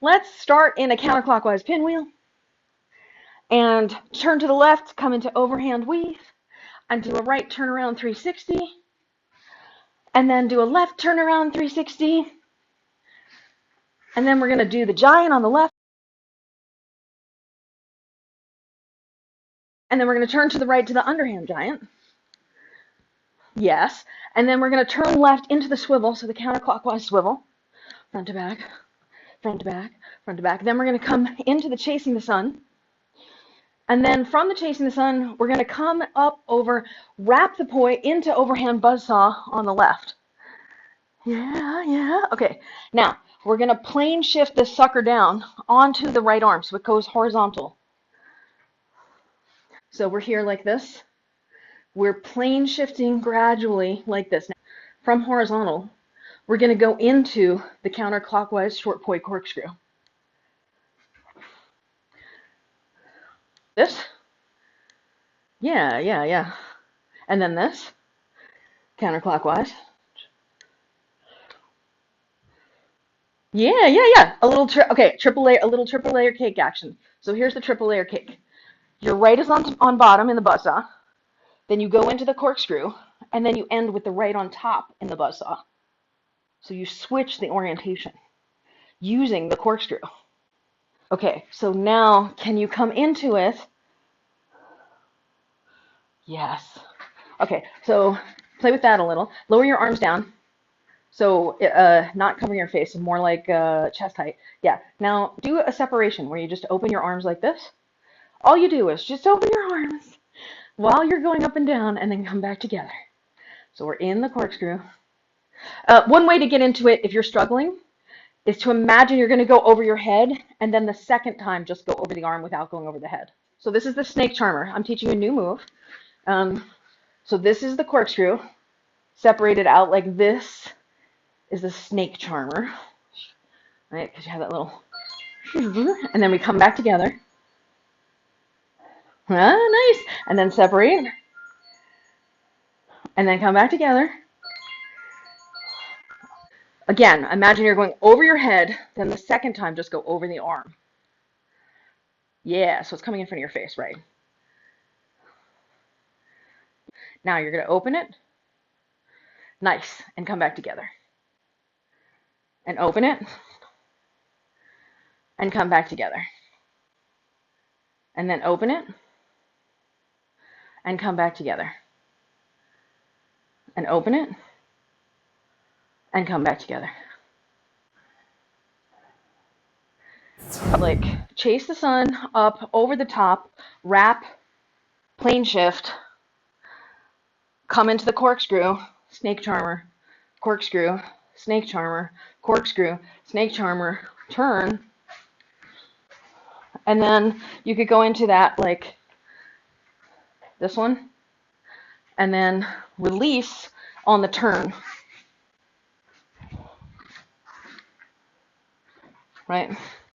let's start in a counterclockwise pinwheel and turn to the left, come into overhand weave, and do a right turnaround 360, and then do a left turnaround 360, and then we're going to do the giant on the left, and then we're going to turn to the right to the underhand giant. Yes, and then we're going to turn left into the swivel, so the counterclockwise swivel, front to back, front to back, front to back. Then we're going to come into the chasing the sun. And then from the chasing the sun, we're going to come up over, wrap the poi into overhand buzzsaw on the left. Yeah. Okay, now we're going to plane shift this sucker down onto the right arm so it goes horizontal. So we're here like this. We're plane shifting gradually like this. Now, from horizontal, we're going to go into the counterclockwise short poi corkscrew. This. Yeah. And then this, counterclockwise. Yeah. A little a little triple layer cake action. So here's the triple layer cake. Your right is on bottom in the buzzsaw. Then you go into the corkscrew, and then you end with the right on top in the buzzsaw. So you switch the orientation using the corkscrew. Okay, so now can you come into it? Yes. Okay, so play with that a little. Lower your arms down. So not covering your face, more like chest height. Yeah. Now do a separation where you just open your arms like this. All you do is just open your arms while you're going up and down and then come back together. So we're in the corkscrew. One way to get into it if you're struggling is to imagine you're going to go over your head and then the second time just go over the arm without going over the head. So this is the snake charmer. I'm teaching you a new move. So this is the corkscrew. Separated out like this is the snake charmer, right? Because you have that little, and then we come back together. Ah, nice. And then separate, and then come back together. Again, imagine you're going over your head, then the second time just go over the arm. Yeah, so it's coming in front of your face, right? Now you're going to open it. Nice. And come back together. And open it. And come back together. And then open it. And come back together. And open it. And come back together. Like chase the sun up over the top, wrap, plane shift, come into the corkscrew, snake charmer, corkscrew, snake charmer, corkscrew, snake charmer, turn, and then you could go into that like this one, and then release on the turn, right?